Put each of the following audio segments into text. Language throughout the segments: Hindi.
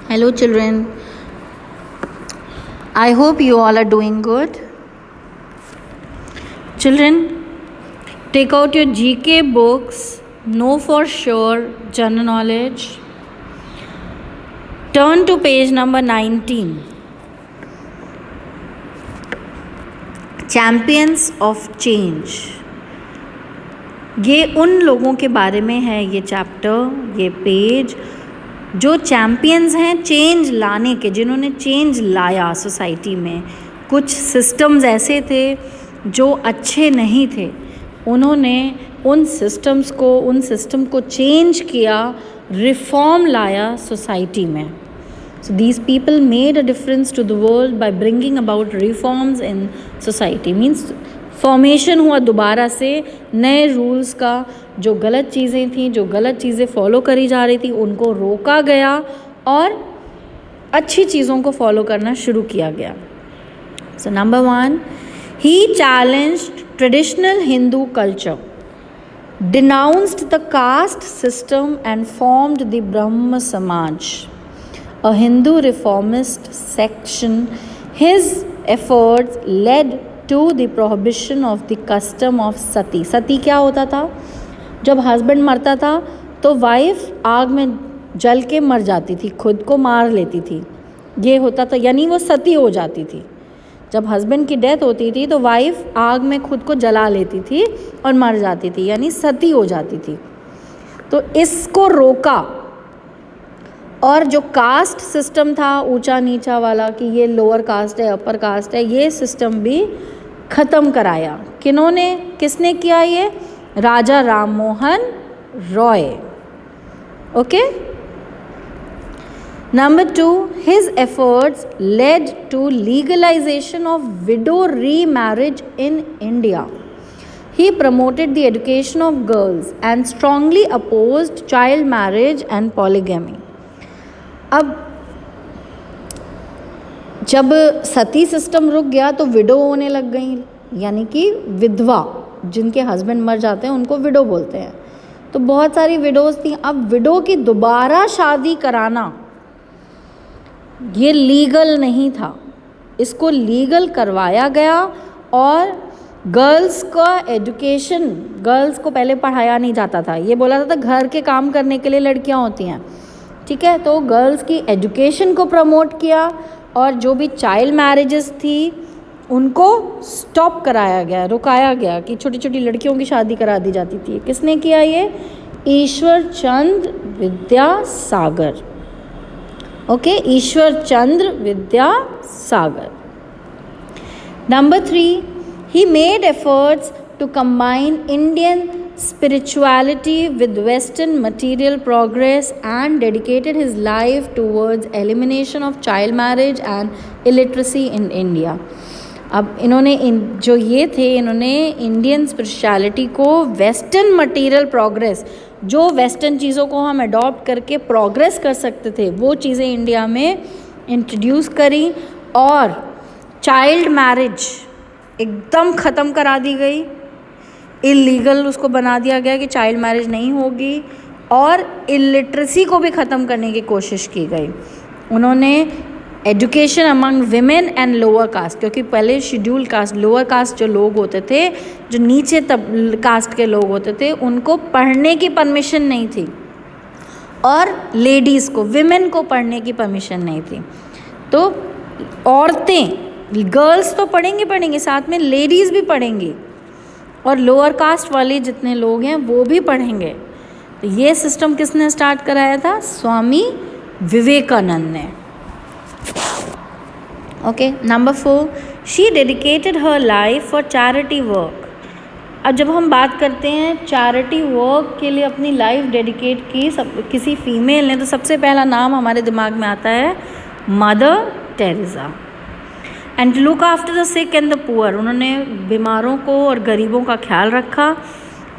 Hello, children. I hope you all are doing good. Children, take out your GK books, Know for Sure, General Knowledge. Turn to page number 19. Champions of Change. ये उन लोगों के बारे में है ये चैप्टर, ये पेज, जो चैम्पियंस हैं चेंज लाने के, जिन्होंने चेंज लाया सोसाइटी में। कुछ सिस्टम्स ऐसे थे जो अच्छे नहीं थे, उन्होंने उन सिस्टम को चेंज किया, रिफॉर्म लाया सोसाइटी में। So these people made a difference to the world by bringing about reforms in society. Means formation हुआ दोबारा से नए रूल्स का, जो गलत चीज़ें थीं, जो गलत चीज़ें फॉलो करी जा रही थी, उनको रोका गया और अच्छी चीज़ों को फॉलो करना शुरू किया गया। So number 1, he challenged traditional Hindu culture, denounced the caste system and formed the Brahma Samaj, a Hindu reformist section. His efforts led to the prohibition of the custom of sati. सती क्या होता था? जब हस्बैंड मरता था तो वाइफ आग में जल के मर जाती थी, खुद को मार लेती थी, ये होता था, यानी वो सती हो जाती थी। जब हस्बैंड की डेथ होती थी तो वाइफ आग में खुद को जला लेती थी और मर जाती थी, यानी सती हो जाती थी। तो इसको रोका, और जो कास्ट सिस्टम था ऊंचा नीचा वाला कि ये लोअर कास्ट है, अपर कास्ट है, ये सिस्टम भी ख़त्म कराया। किसने किया ये? Raja Ram Mohan Roy. Okay. Number 2, his efforts led to legalisation of widow remarriage in India. He promoted the education of girls and strongly opposed child marriage and polygamy. अब जब सती सिस्टम रुक गया तो विडो होने लग गई, यानी कि विधवा, जिनके हस्बैंड मर जाते हैं उनको विडो बोलते हैं। तो बहुत सारी विडोज़ थी। अब विडो की दोबारा शादी कराना ये लीगल नहीं था, इसको लीगल करवाया गया। और गर्ल्स का एजुकेशन, गर्ल्स को पहले पढ़ाया नहीं जाता था, ये बोला जाता था घर के काम करने के लिए लड़कियां होती हैं, ठीक है। तो गर्ल्स की एजुकेशन को प्रमोट किया और जो भी चाइल्ड मैरिजेस थी उनको स्टॉप कराया गया, रुकाया गया कि छोटी छोटी लड़कियों की शादी करा दी जाती थी। किसने किया ये? Ishwar Chandra Vidyasagar. Okay, Ishwar Chandra Vidyasagar. Number 3, he made efforts to combine Indian spirituality with Western material progress and dedicated his life towards elimination of child marriage and illiteracy in India. अब इन्होंने इन्होंने इंडियन स्पिरिचुअलिटी को वेस्टर्न मटेरियल प्रोग्रेस, जो वेस्टर्न चीज़ों को हम अडॉप्ट करके प्रोग्रेस कर सकते थे, वो चीज़ें इंडिया में इंट्रोड्यूस करी। और चाइल्ड मैरिज एकदम ख़त्म करा दी गई, इलीगल उसको बना दिया गया कि चाइल्ड मैरिज नहीं होगी। और इलिटरेसी को भी ख़त्म करने की कोशिश की गई। उन्होंने education among women and lower caste, क्योंकि पहले शेड्यूल कास्ट, लोअर कास्ट जो लोग होते थे, जो नीचे कास्ट के लोग होते थे, उनको पढ़ने की परमिशन नहीं थी, और लेडीज़ को, विमेन को पढ़ने की परमिशन नहीं थी। तो औरतें, गर्ल्स तो पढ़ेंगी, साथ में लेडीज़ भी पढ़ेंगी, और लोअर कास्ट वाले जितने लोग हैं वो भी पढ़ेंगे। तो ये सिस्टम किसने स्टार्ट कराया था? स्वामी विवेकानंद ने। Okay. Number 4, she dedicated her life for charity work. अब जब हम बात करते हैं चैरिटी वर्क के लिए अपनी लाइफ डेडिकेट की किसी फीमेल ने, तो सबसे पहला नाम हमारे दिमाग में आता है Mother Teresa. And look after the sick and the poor, उन्होंने बीमारों को और गरीबों का ख्याल रखा।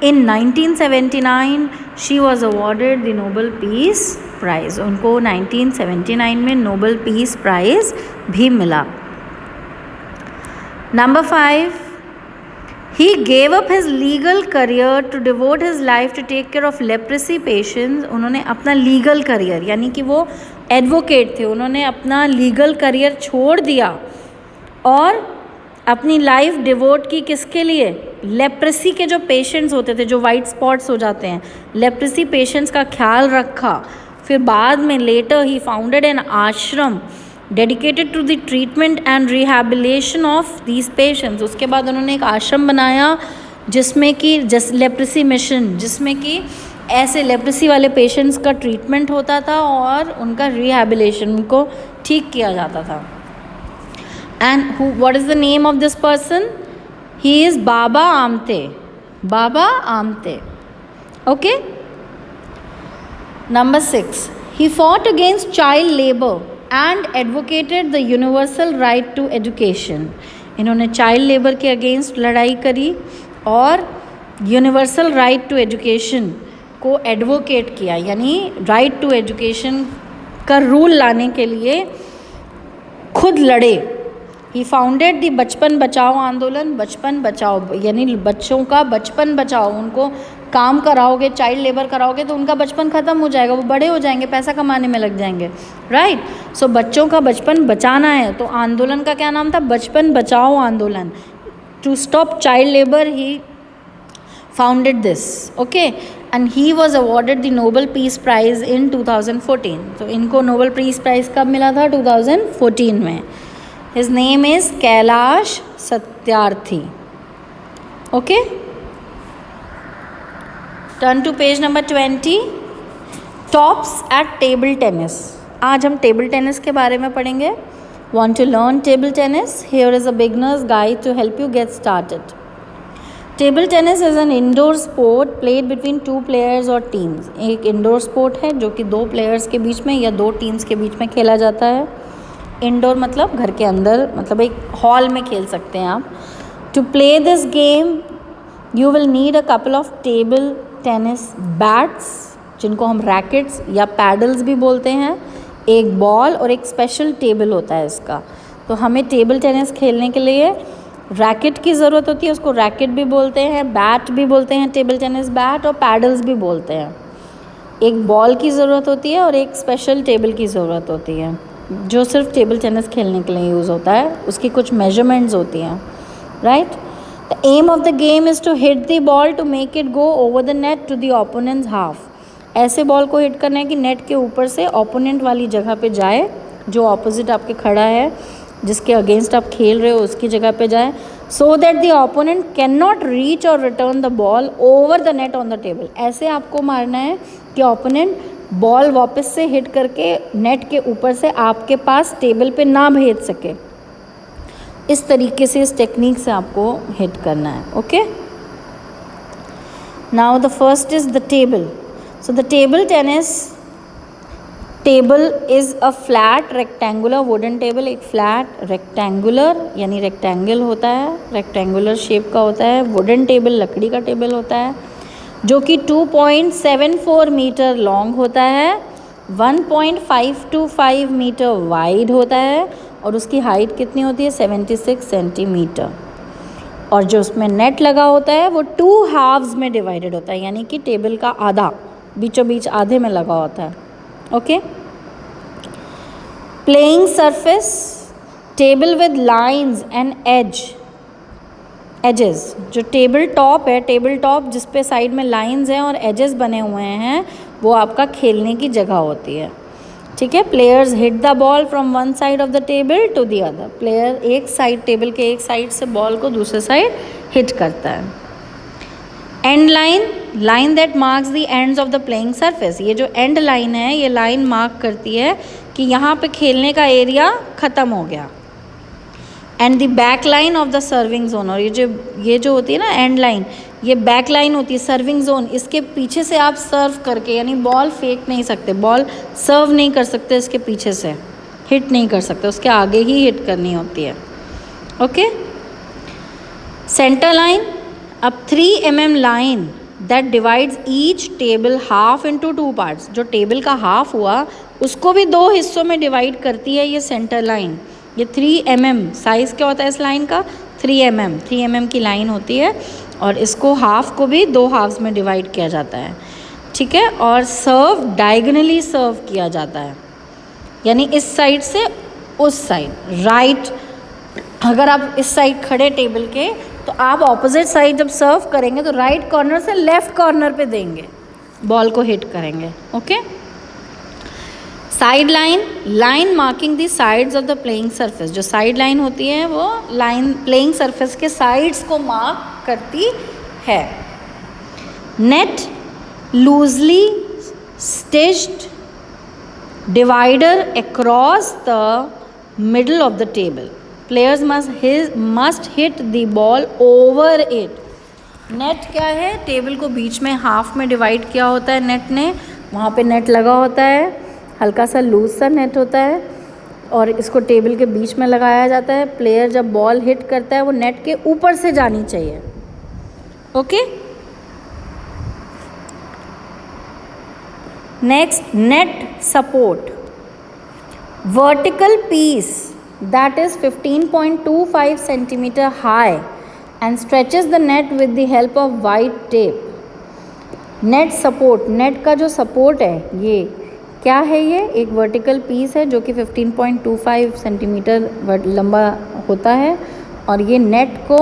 In 1979 she was awarded the Nobel Peace Prize, उनको 1979 में नोबल पीस प्राइज़ भी मिला। Number 5, he gave up his legal career to devote his life to take care of leprosy patients. उन्होंने अपना लीगल करियर, यानी कि वो एडवोकेट थे, उन्होंने अपना लीगल करियर छोड़ दिया और अपनी लाइफ डिवोट की किसके लिए? लेप्रेसी के जो पेशेंट्स होते थे, जो वाइट स्पॉट्स हो जाते हैं, लेप्रेसी पेशेंट्स का ख्याल रखा। फिर बाद में later he founded an ashram dedicated to the treatment and rehabilitation of these patients. उसके बाद उन्होंने एक आश्रम बनाया जिसमें कि लेप्रेसी मिशन, जिसमें कि ऐसे लेप्रेसी वाले पेशेंट्स का ट्रीटमेंट होता था और उनका रिहैबिलिटेशन, उनको ठीक किया जाता था। And what is the name of this person? He is Baba Amte. Baba Amte. Okay. Number 6, he fought against child labor and advocated the universal right to education। इन्होंने चाइल्ड लेबर के अगेंस्ट लड़ाई करी और यूनिवर्सल राइट टू एजुकेशन को एडवोकेट किया, यानी राइट टू एजुकेशन का रूल लाने के लिए खुद लड़े। ही फाउंडेड दी बचपन बचाओ आंदोलन। बचपन बचाओ यानी बच्चों का बचपन बचाओ, उनको काम कराओगे, चाइल्ड लेबर कराओगे तो उनका बचपन ख़त्म हो जाएगा, वो बड़े हो जाएंगे, पैसा कमाने में लग जाएंगे, राइट। सो बच्चों का बचपन बचाना है, तो आंदोलन का क्या नाम था? Bachpan Bachao Andolan. To stop child labour he founded this, okay. And he was awarded the Nobel Peace Prize in 2014। तो इनको नोबल पीस प्राइज़ कब मिला था? 2014 में। His name is Kailash Satyarthi. Okay. Turn to page number 20। Tops at table tennis. आज हम टेबल टेनिस के बारे में पढ़ेंगे। Want to learn table tennis? Here is a beginner's guide to help you get started. Table tennis is an indoor sport played between two players or teams. एक indoor sport है जो कि 2 players के बीच में या 2 teams के बीच में खेला जाता है। Indoor मतलब घर के अंदर, मतलब एक हॉल में खेल सकते हैं आप। To play this game, you will need a couple of table tennis bats, जिनको हम rackets या paddles भी बोलते हैं, एक बॉल और एक स्पेशल टेबल होता है इसका। तो हमें टेबल टेनिस खेलने के लिए रैकेट की ज़रूरत होती है, उसको रैकेट भी बोलते हैं, बैट भी बोलते हैं, टेबल टेनिस बैट, और पैडल्स भी बोलते हैं। एक बॉल की ज़रूरत होती है और एक स्पेशल टेबल की ज़रूरत होती है जो सिर्फ टेबल टेनिस खेलने के लिए यूज़ होता है। उसकी कुछ मेजरमेंट्स होती हैं, right. The aim of the game is to hit the ball to make it go over the net to the opponent's half. ऐसे बॉल को हिट करना है कि नेट के ऊपर से ओपोनेंट वाली जगह पे जाए, जो ऑपोजिट आपके खड़ा है, जिसके अगेंस्ट आप खेल रहे हो उसकी जगह पे जाए, so that the opponent can not reach or return the ball over the net on the table. ऐसे आपको मारना है कि ओपोनेंट बॉल वापस से हिट करके नेट के ऊपर से आपके पास टेबल पे ना भेज सके। इस तरीके से, इस टेक्निक से आपको हिट करना है, okay. Now the first is the table. So the table tennis table is a flat rectangular wooden table। एक flat rectangular यानी rectangle होता है, rectangular shape का होता है। wooden table लकड़ी का टेबल होता है जो कि 2.74 मीटर लॉन्ग होता है, 1.525 मीटर वाइड होता है और उसकी हाइट कितनी होती है? 76 सेंटीमीटर। और जो उसमें नेट लगा होता है वो 2 हाफ्स में डिवाइडेड होता है, यानी कि टेबल का आधा बीचों बीच आधे में लगा होता है, okay. Playing surface table with lines and edges. जो टेबल टॉप है, टेबल टॉप जिस पे साइड में लाइंस हैं और एजेस बने हुए हैं, वो आपका खेलने की जगह होती है, ठीक है। Players hit the ball from one side of the table to the other. Player एक साइड, टेबल के एक साइड से बॉल को दूसरे साइड हिट करता है। And line, line that marks the ends of the playing surface. ये जो एंड लाइन है, ये लाइन मार्क करती है कि यहाँ पे खेलने का एरिया ख़त्म हो गया। And the back line of the serving zone. और ये जो होती है ना एंड लाइन, ये बैक लाइन होती है, सर्विंग जोन। इसके पीछे से आप सर्व करके, यानी बॉल फेंक नहीं सकते, बॉल सर्व नहीं कर सकते, इसके पीछे से हिट नहीं कर सकते, उसके आगे ही हिट करनी होती है, ओके। सेंटर लाइन, अब 3 mm line that divides each table half into 2 parts. जो टेबल का हाफ हुआ उसको भी 2 हिस्सों में डिवाइड करती है ये सेंटर लाइन। ये 3 mm साइज़ क्या होता है इस लाइन का? 3 mm की लाइन होती है और इसको हाफ को भी 2 हाफ्स में डिवाइड किया जाता है, ठीक है। और सर्व डायगनली सर्व किया जाता है, यानी इस साइड से उस साइड राइट। अगर आप इस साइड खड़े टेबल के तो आप ऑपोजिट साइड जब सर्व करेंगे तो राइट कॉर्नर से लेफ्ट कॉर्नर पे देंगे, बॉल को हिट करेंगे। Okay. Side line, line marking the sides of the playing surface. जो साइड लाइन होती है वो लाइन प्लेइंग सरफेस के साइड्स को मार्क करती है। Net, loosely stitched divider across the middle of the table. Players must hit the ball over it. Net क्या है? टेबल को बीच में हाफ में डिवाइड किया होता है नेट ने, वहाँ पे नेट लगा होता है, हल्का सा लूज सा नेट होता है और इसको टेबल के बीच में लगाया जाता है। प्लेयर जब बॉल हिट करता है वो नेट के ऊपर से जानी चाहिए। Okay. Next, net support. Vertical piece that is 15.25 centimeter high and stretches the net with the help of white tape. Net support, net का जो सपोर्ट है ये क्या है? ये एक वर्टिकल पीस है जो कि 15.25 सेंटीमीटर लंबा होता है और ये नेट को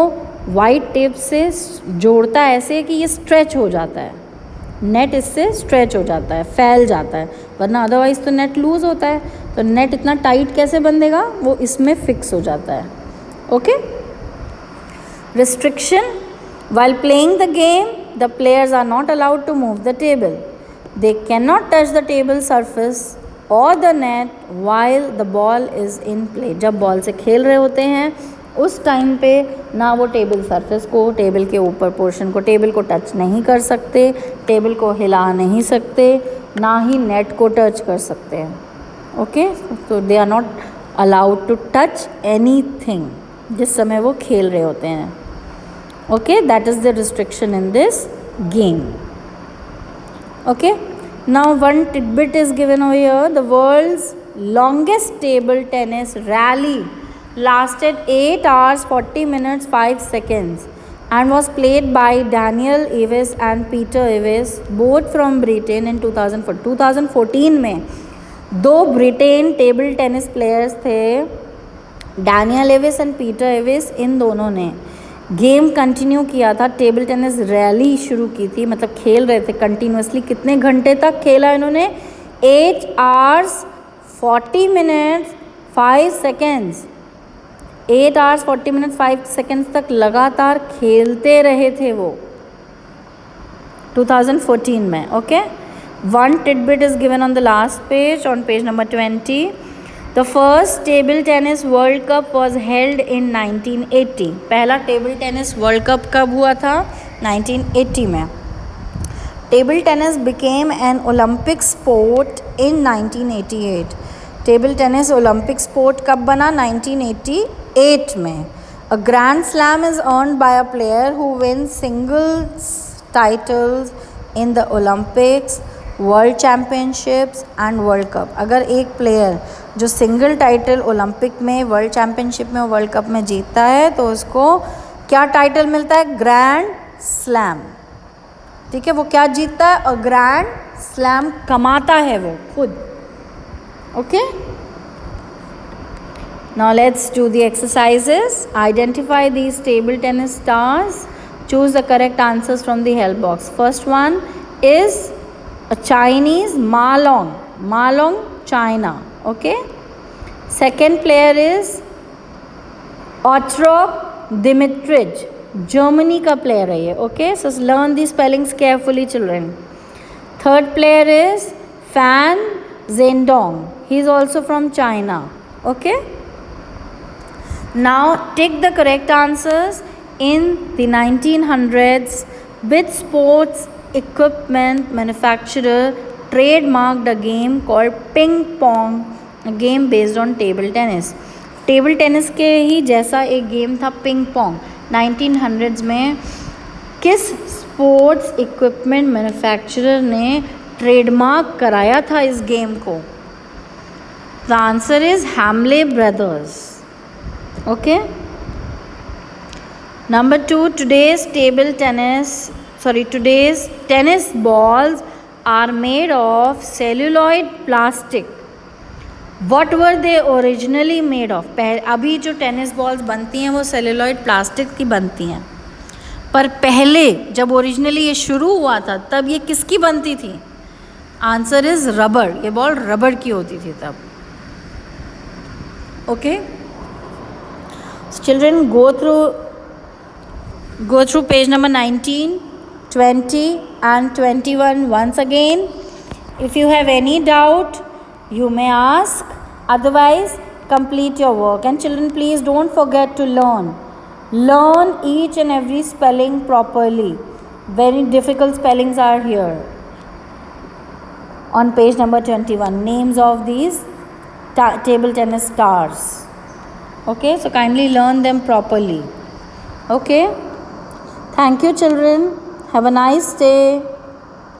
वाइट टेप से जोड़ता है ऐसे कि ये स्ट्रेच हो जाता है। नेट इससे स्ट्रेच हो जाता है, फैल जाता है, वरना अदरवाइज़ तो नेट लूज़ होता है। तो नेट इतना टाइट कैसे बंधेगा? वो इसमें फिक्स हो जाता है। Okay. Restriction, while playing the game the players are not allowed to move the table. They can not touch the table surface or the net while the ball is in play. जब बॉल से खेल रहे होते हैं उस टाइम पे ना वो टेबल सरफेस को, टेबल के ऊपर पोर्शन को, टेबल को टच नहीं कर सकते, टेबल को हिला नहीं सकते, ना ही नेट को टच कर सकते हैं। ओके। तो they are not allowed to touch anything जिस समय वो खेल रहे होते हैं। Okay, that is the restriction in this game. Okay, now one tidbit is given over here. The world's longest table tennis rally lasted 8 hours 40 minutes 5 seconds and was played by Daniel Eves and Peter Eves, both from Britain in 2004. 2014 में दो ब्रिटेन टेबल टेनिस प्लेयर्स थे, Daniel Avis and Peter Avis. इन दोनों ने गेम कंटिन्यू किया था, टेबल टेनिस रैली शुरू की थी, मतलब खेल रहे थे कंटिन्यूसली। कितने घंटे तक खेला इन्होंने? 8 hours 40 minutes 5 seconds। 8 hours 40 minutes 5 seconds तक लगातार खेलते रहे थे वो 2014 में। Okay. One tidbit is given on the last page, on page number 20. The first table tennis World Cup was held in 1980. पहला टेबल टेनिस वर्ल्ड कप कब हुआ था? 1980 में। Table tennis became an Olympic sport in 1988. Table tennis Olympic sport कब बना? 1988 में। A Grand Slam is earned by a player who wins singles titles in the Olympics, world championships and world cup. अगर एक प्लेयर जो सिंगल टाइटल ओलंपिक में, वर्ल्ड चैम्पियनशिप में और वर्ल्ड कप में जीतता है तो उसको क्या टाइटल मिलता है? Grand slam. ठीक है, वो क्या जीतता है? और ग्रैंड स्लैम कमाता है वो खुद। Okay, now let's do the exercises. Identify these table tennis stars, choose the correct answers from the help box. First one is a Chinese, Malong, China. Okay. Second player is Otrok Dimitrij, Germany का player है ये. Okay, so learn these spellings carefully, children. Third player is Fan Zhendong. He is also from China. Okay. Now take the correct answers. In the 1900s, which sports equipment manufacturer trademarked a game called ping pong, a game based on table tennis. Table tennis के ही जैसा एक गेम था पिंग पोंग। 1900s में किस स्पोर्ट्स इक्विपमेंट मैन्युफैक्चरर ने ट्रेडमार्क कराया था इस गेम को? The answer is Hamley brothers. Okay. Number 2, today's tennis balls are made of celluloid plastic what were they originally made of? अभी जो टेनिस बॉल्स बनती हैं वो सेलुलॉइड प्लास्टिक की बनती हैं, पर पहले जब ओरिजिनली ये शुरू हुआ था तब ये किसकी बनती थी? Answer is rubber. ये बॉल रबर की होती थी तब। Okay, children go through page number 19, 20 and 21 once again. If you have any doubt, you may ask. Otherwise, complete your work. And children, please don't forget to learn. Learn each and every spelling properly. Very difficult spellings are here. On page number 21, names of these table tennis stars. Okay, so kindly learn them properly. Okay, thank you children. Have a nice day.